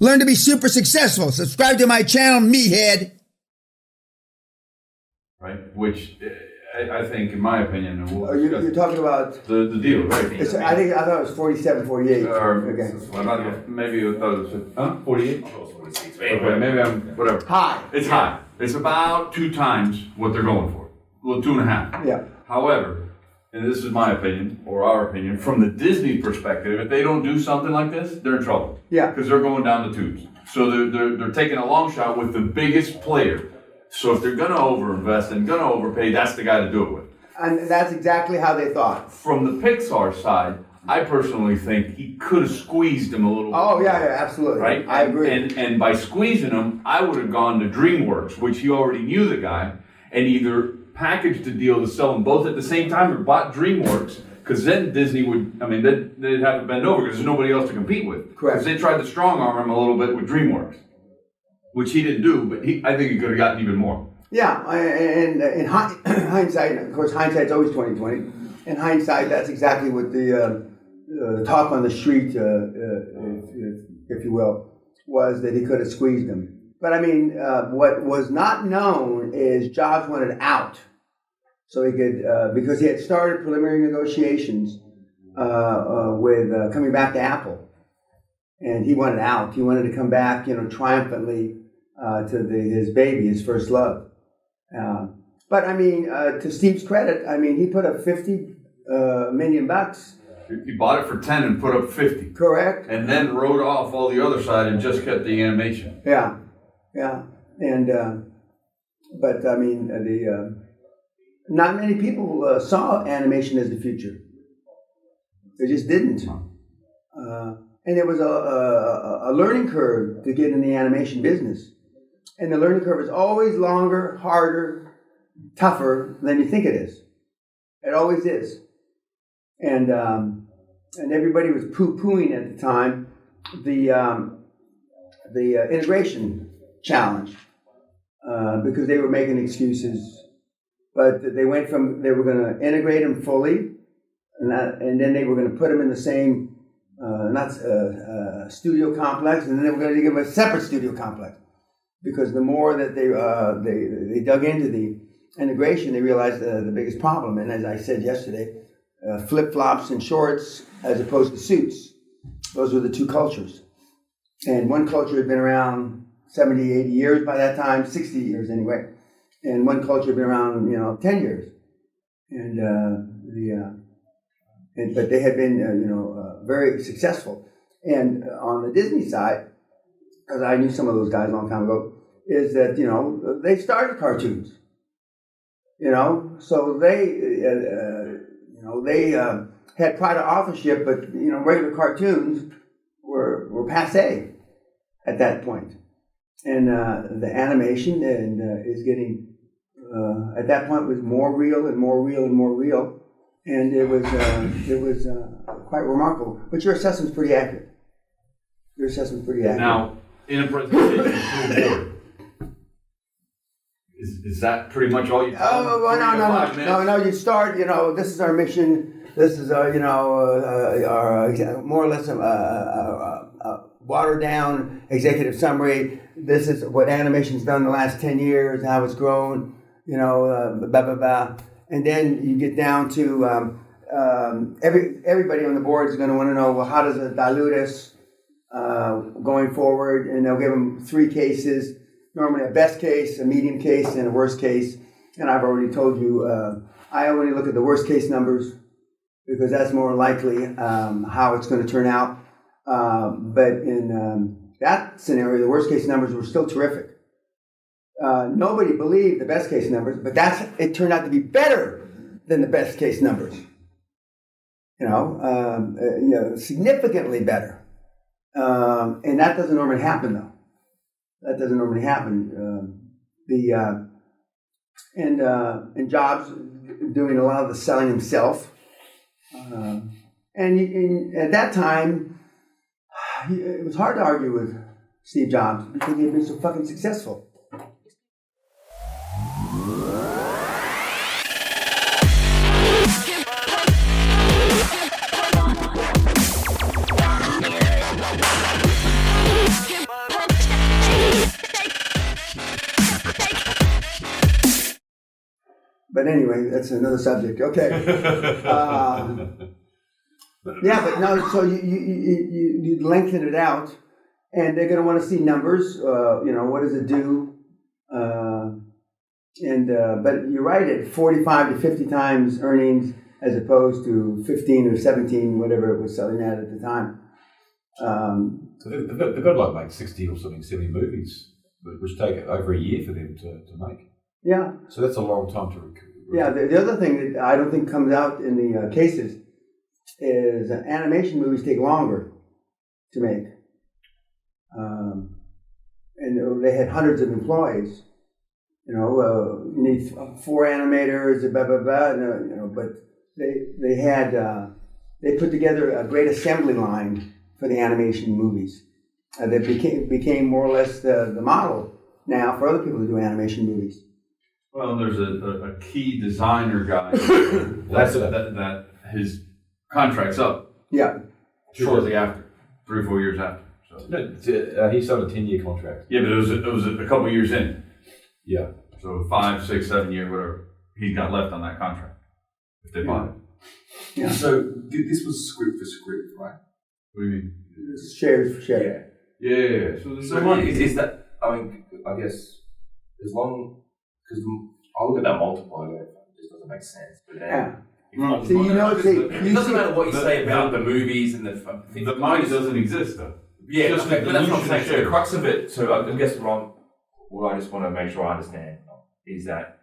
Learn to be super successful. Subscribe to my channel, Meathead. Right? Which I think, in my opinion, and we'll You're talking about the deal, right? I thought it was 47, 48. Okay. Maybe I thought it was 48? Okay, maybe I'm whatever. High. It's high. It's about 2 times what they're going for. Well, 2.5. Yeah. However, and this is my opinion, or our opinion, from the Disney perspective, if they don't do something like this, they're in trouble. Yeah. Because they're going down the tubes. So they're taking a long shot with the biggest player. So if they're going to overinvest and going to overpay, that's the guy to do it with. And that's exactly how they thought. From the Pixar side, I personally think he could have squeezed him a little bit. Oh, yeah, absolutely. Right? I agree. And by squeezing him, I would have gone to DreamWorks, which he already knew the guy, and either packaged a deal to sell them both at the same time or bought DreamWorks, because then Disney would, they'd have to bend over because there's nobody else to compete with. Correct. Because they tried to strong arm him a little bit with DreamWorks, which he didn't do, but I think he could have gotten even more. Yeah, and in hindsight, of course, hindsight's always 20/20. In hindsight, that's exactly what the talk on the street, if you will, was that he could have squeezed him. But what was not known is Jobs wanted out, so he could because he had started preliminary negotiations with coming back to Apple, and he wanted out. He wanted to come back, triumphantly to his baby, his first love. But to Steve's credit, he put up $50 million. He bought it for 10 and put up 50. Correct. And then wrote off all the other side and just kept the animation. Yeah. And not many people saw animation as the future. They just didn't. And it was a learning curve to get in the animation business. And the learning curve is always longer, harder, tougher than you think it is. It always is. And everybody was poo-pooing at the time the integration challenge because they were making excuses. But they went from, they were going to integrate them fully, and then they were going to put them in the same studio complex, and then they were going to give them a separate studio complex. Because the more that they dug into the integration, they realized the biggest problem. And as I said yesterday, flip-flops and shorts as opposed to suits. Those were the two cultures. And one culture had been around 70, 80 years by that time, 60 years anyway. And one culture had been around, 10 years. But they had been, very successful. And on the Disney side, because I knew some of those guys a long time ago, is that, they started cartoons. So they had pride of authorship, but, regular cartoons were passé at that point. And the animation is getting, at that point, was more real and more real and more real. And it was quite remarkable. But your assessment's pretty accurate. Now, in a presentation to a board, is that pretty much all you tell them? Oh, well, no. You start, this is our mission. This is our, our more or less watered down executive summary. This is what animation's done in the last 10 years, how it's grown, blah, blah, blah. And then you get down to everybody on the board is going to want to know, well, how does it dilute us going forward? And they'll give them 3 cases, normally a best case, a medium case, and a worst case. And I've already told you, I only look at the worst case numbers because that's more likely how it's going to turn out. But in that scenario, the worst case numbers were still terrific. Nobody believed the best case numbers, but it turned out to be better than the best case numbers. Significantly better. And that doesn't normally happen, though. That doesn't normally happen. And Jobs doing a lot of the selling himself. And at that time, it was hard to argue with Steve Jobs because he had been so fucking successful. But anyway, that's another subject. Okay. Yeah, but no. So you lengthen it out, and they're going to want to see numbers. What does it do? But you're right, at 45 to 50 times earnings as opposed to 15 or 17, whatever it was selling at the time. So they've got to make 60 or something, 70 movies, which take over a year for them to make. Yeah. So that's a long time to recoup. Yeah, the other thing that I don't think comes out in the cases is animation movies take longer to make. And they had hundreds of employees. You need 4 animators, blah blah blah. But they put together a great assembly line for the animation movies. That became more or less the model now for other people to do animation movies. Well, there's a key designer guy that his contract's up. Yeah. Shortly after, 3 or 4 years after. So. No, he signed a 10-year contract. Yeah, but it was a couple of years in. Yeah. So 5, 6, 7 years, whatever he's got left on that contract, if they bought it. Yeah. So this was script for script, right? What do you mean? Shares for share. Yeah. So is that? I mean, I guess as long because I look at that multiple, I go, it just doesn't make sense. But then, it doesn't matter what you say about the movies and the things. The money doesn't exist though. Yeah, Just okay, but that's what I'm saying. So the shares. crux of it. So I guess what I just want to make sure I understand is that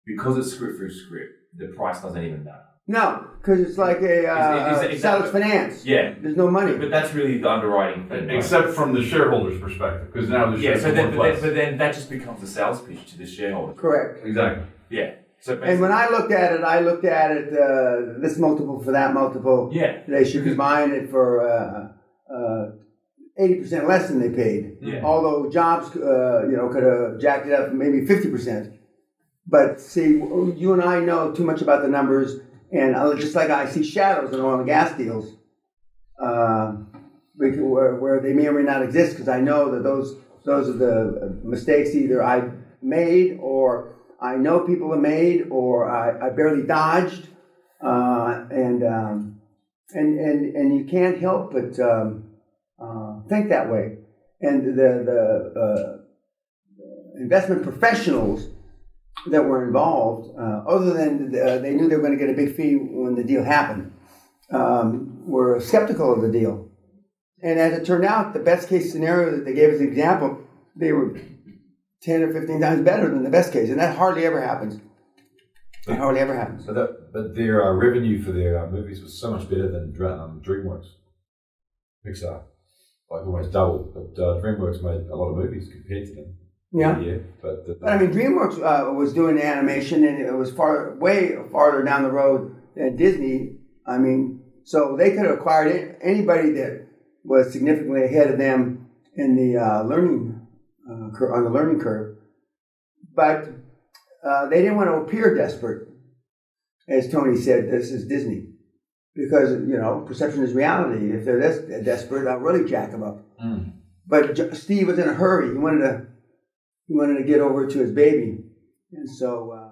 because it's script for script, the price doesn't even matter. No, because it's like a seller's finance. Yeah. There's no money. But that's really the underwriting thing. Right? Except from the shareholder's perspective, because now the shares so are worth less. but then that just becomes a sales pitch to the shareholder. Correct. Exactly. Yeah. So And when I looked at it, this multiple for that multiple. Yeah. They should be buying it for 80% less than they paid. Yeah. Although Jobs, could have jacked it up maybe 50%. But see, you and I know too much about the numbers, and just like I see shadows in oil and gas deals, where they may or may not exist, because I know that those are the mistakes either I made, or I know people have made, or I barely dodged, and you can't help but think that way. And the investment professionals that were involved, other than they knew they were going to get a big fee when the deal happened, were skeptical of the deal. And as it turned out, the best case scenario that they gave as an example, they were 10 or 15 times better than the best case, and that hardly ever happens. It hardly ever happens. But their revenue for their movies was so much better than DreamWorks, Pixar, like almost double. But DreamWorks made a lot of movies compared to them. Yeah. But I mean, DreamWorks was doing animation, and it was way farther down the road than Disney. I mean, so they could have acquired anybody that was significantly ahead of them in the learning curve, but they didn't want to appear desperate, as Tony said. This is Disney, because perception is reality. If they're this desperate, I'll really jack them up. Mm. But Steve was in a hurry. He wanted to get over to his baby, and so.